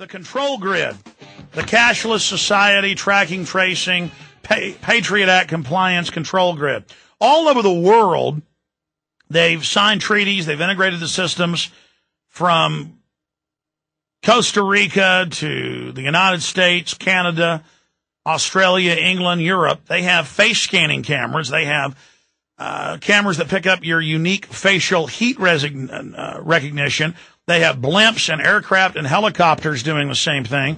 The control grid, the cashless society tracking, tracing, Patriot Act compliance control grid. All over the world, they've signed treaties, they've integrated the systems from Costa Rica to the United States, Canada, Australia, England, Europe. They have face scanning cameras. They have cameras that pick up your unique facial heat recognition. They have blimps and aircraft and helicopters doing the same thing.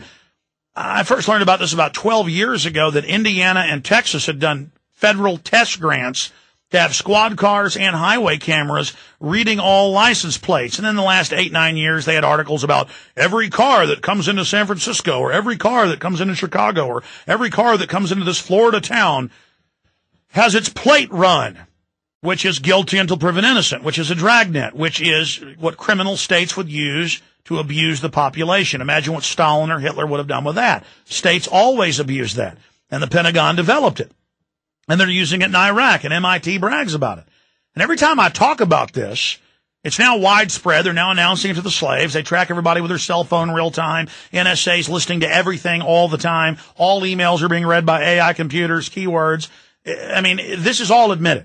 I first learned about this about 12 years ago, that Indiana and Texas had done federal test grants to have squad cars and highway cameras reading all license plates. And in the last 8-9 years, they had articles about every car that comes into San Francisco, or every car that comes into Chicago, or every car that comes into this Florida town has its plate run, which is guilty until proven innocent, which is a dragnet, which is what criminal states would use to abuse the population. Imagine what Stalin or Hitler would have done with that. States always abuse that, and the Pentagon developed it. And they're using it in Iraq, and MIT brags about it. And every time I talk about this, it's now widespread. They're now announcing it to the slaves. They track everybody with their cell phone real time. NSA's listening to everything all the time. All emails are being read by AI computers, keywords. I mean, this is all admitted.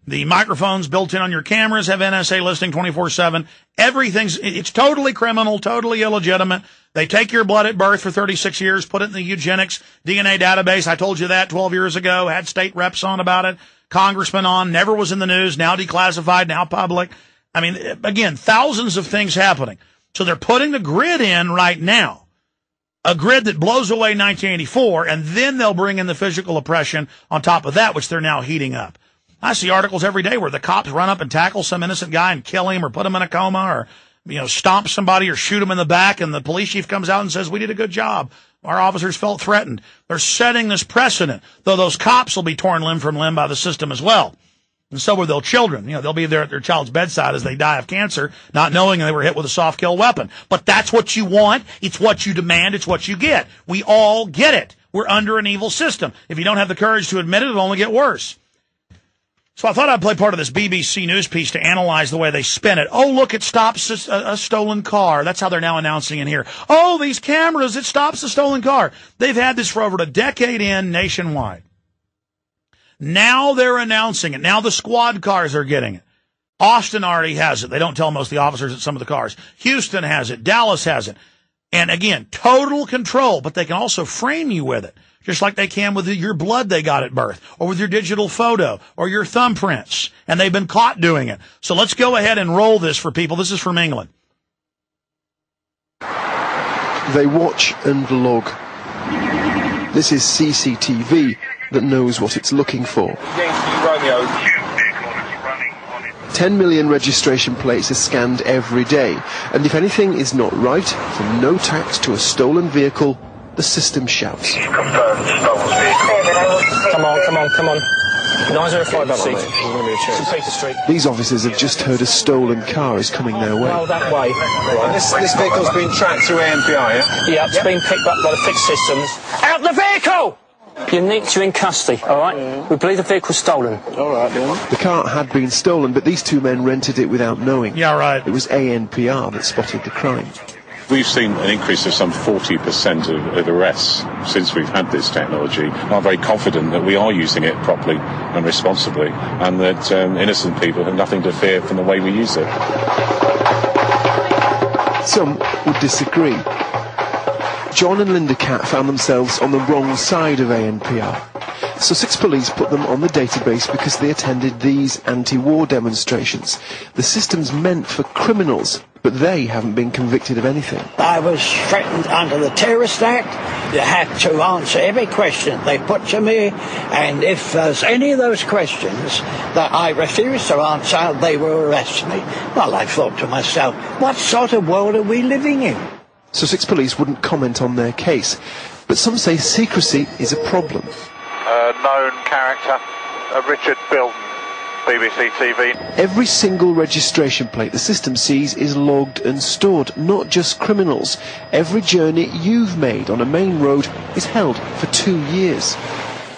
The microphones built in on your cameras have NSA listening 24/7. It's totally criminal, totally illegitimate. They take your blood at birth for 36 years, put it in the Eugenics DNA database. I told you that 12 years ago, had state reps on about it, congressmen on, never was in the news, now declassified, now public. I mean, again, thousands of things happening. So they're putting the grid in right now, a grid that blows away 1984, and then they'll bring in the physical oppression on top of that, which they're now heating up. I see articles every day where the cops run up and tackle some innocent guy and kill him or put him in a coma or, stomp somebody or shoot him in the back, and the police chief comes out and says, we did a good job. Our officers felt threatened. They're setting this precedent, though those cops will be torn limb from limb by the system as well. And so will their children. They'll be there at their child's bedside as they die of cancer, not knowing they were hit with a soft kill weapon. But that's what you want. It's what you demand. It's what you get. We all get it. We're under an evil system. If you don't have the courage to admit it, it'll only get worse. So I thought I'd play part of this BBC News piece to analyze the way they spin it. Oh, look, it stops a stolen car. That's how they're now announcing in here. Oh, these cameras, it stops a stolen car. They've had this for over a decade nationwide. Now they're announcing it. Now the squad cars are getting it. Austin already has it. They don't tell most of the officers at some of the cars. Houston has it. Dallas has it. And again, total control, but they can also frame you with it, just like they can with your blood they got at birth, or with your digital photo, or your thumbprints. And they've been caught doing it. So let's go ahead and roll this for people. This is from England. They watch and log. This is CCTV that knows what it's looking for. 10 million registration plates are scanned every day, and if anything is not right, from no tax to a stolen vehicle, the system shouts. Come on. 905 St. Peter Street. These officers have just heard a stolen car is coming their way. Well, that way. And this vehicle's been tracked through ANPR, yeah? Yeah, it's been picked up by the fixed systems. Out the vehicle! You're nicked, you're in custody, all right? We believe the vehicle's stolen. All right, then. The car had been stolen, but these two men rented it without knowing. Yeah, right. It was ANPR that spotted the crime. We've seen an increase of some 40% of arrests since we've had this technology. I'm very confident that we are using it properly and responsibly, and that innocent people have nothing to fear from the way we use it. Some would disagree. John and Linda Catt found themselves on the wrong side of ANPR. Sussex Police put them on the database because they attended these anti-war demonstrations. The system's meant for criminals, but they haven't been convicted of anything. I was threatened under the Terrorist Act. You had to answer every question they put to me, and if there's any of those questions that I refuse to answer, they will arrest me. Well, I thought to myself, what sort of world are we living in? Sussex Police wouldn't comment on their case, but some say secrecy is a problem. Known character, Richard Bilton, BBC TV. Every single registration plate the system sees is logged and stored, not just criminals. Every journey you've made on a main road is held for 2 years.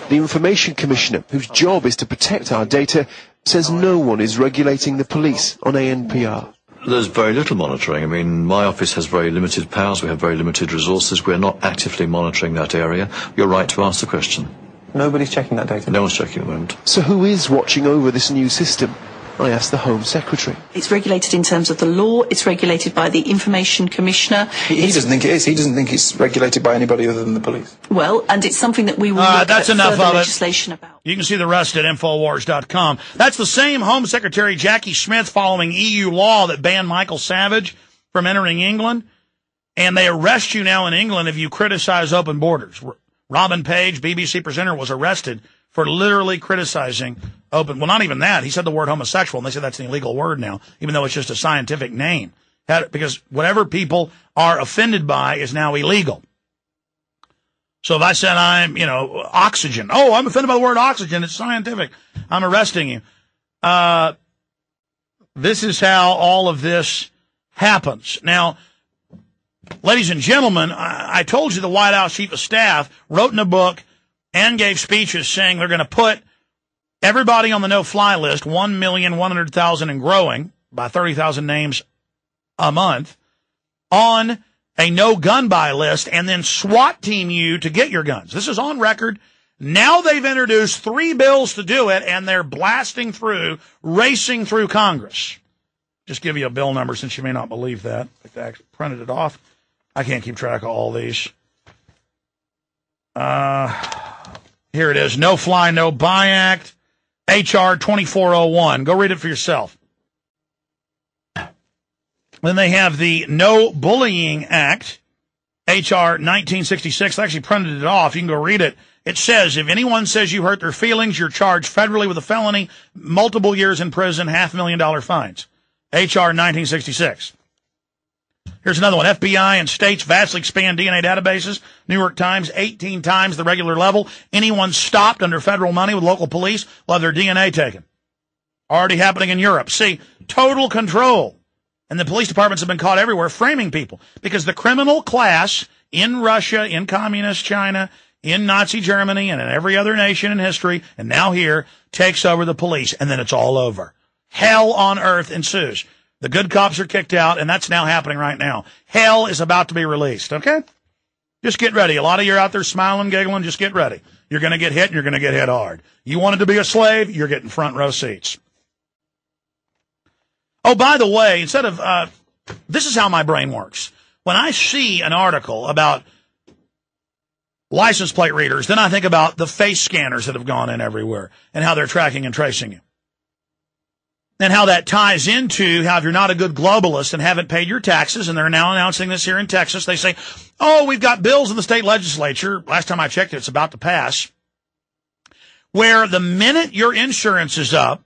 The Information Commissioner, whose job is to protect our data, says no one is regulating the police on ANPR. There's very little monitoring. I mean, my office has very limited powers. We have very limited resources. We're not actively monitoring that area. You're right to ask the question. Nobody's checking that data? No one's checking at the moment. So who is watching over this new system? I asked the Home Secretary. It's regulated in terms of the law. It's regulated by the Information Commissioner. He doesn't think it is. He doesn't think it's regulated by anybody other than the police. Well, and it's something that we will look that's at enough further of it. legislation about. You can see the rest at Infowars.com. That's the same Home Secretary Jackie Smith following EU law that banned Michael Savage from entering England. And they arrest you now in England if you criticize open borders. Robin Page, BBC presenter, was arrested for literally criticizing open. Well, not even that. He said the word homosexual, and they said that's an illegal word now, even though it's just a scientific name. Because whatever people are offended by is now illegal. So if I said I'm, oxygen. Oh, I'm offended by the word oxygen. It's scientific. I'm arresting you. This is how all of this happens. Now, ladies and gentlemen, I told you the White House Chief of Staff wrote in a book and gave speeches saying they're going to put everybody on the no-fly list, 1,100,000 and growing, by 30,000 names a month, on a no-gun buy list and then SWAT team you to get your guns. This is on record. Now they've introduced 3 bills to do it, and they're blasting through, racing through Congress. Just give you a bill number since you may not believe that. If I actually printed it off. I can't keep track of all these. Here it is. No Fly, No Buy Act, H.R. 2401. Go read it for yourself. Then they have the No Bullying Act, H.R. 1966. I actually printed it off. You can go read it. It says, if anyone says you hurt their feelings, you're charged federally with a felony, multiple years in prison, $500,000 fines. H.R. 1966. Here's another one. FBI and states vastly expand DNA databases. New York Times, 18 times the regular level. Anyone stopped under federal money with local police will have their DNA taken. Already happening in Europe. See, total control. And the police departments have been caught everywhere framing people because the criminal class in Russia, in communist China, in Nazi Germany, and in every other nation in history, and now here, takes over the police, and then it's all over. Hell on earth ensues. The good cops are kicked out, and that's now happening right now. Hell is about to be released, okay? Just get ready. A lot of you are out there smiling, giggling. Just get ready. You're going to get hit, and you're going to get hit hard. You wanted to be a slave, you're getting front row seats. Oh, by the way, instead of, this is how my brain works. When I see an article about license plate readers, then I think about the face scanners that have gone in everywhere and how they're tracking and tracing you. And how that ties into how if you're not a good globalist and haven't paid your taxes, and they're now announcing this here in Texas, they say, oh, we've got bills in the state legislature, last time I checked it, it's about to pass, where the minute your insurance is up,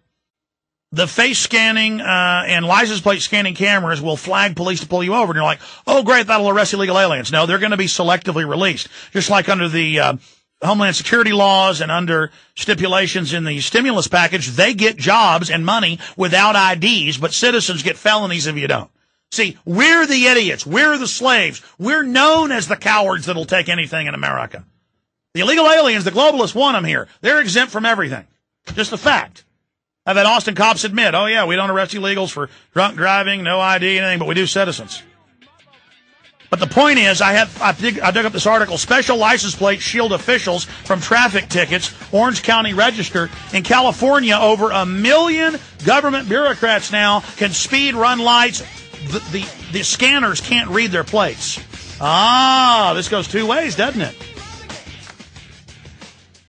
the face scanning and license plate scanning cameras will flag police to pull you over. And you're like, oh, great, that'll arrest illegal aliens. No, they're going to be selectively released, just like under the Homeland Security laws and under stipulations in the stimulus package. They get jobs and money without IDs, but citizens get felonies if you don't. See, we're the idiots. We're the slaves. We're known as the cowards that'll take anything in America. The illegal aliens, the globalists want them here. They're exempt from everything. Just a fact. I've had Austin cops admit, oh, yeah, we don't arrest illegals for drunk driving, no ID, anything, but we do citizens. But the point is, I dug up this article, Special License Plate Shield Officials from Traffic Tickets, Orange County Register. In California, over 1 million government bureaucrats now can speed run lights. The scanners can't read their plates. Ah, this goes 2 ways, doesn't it?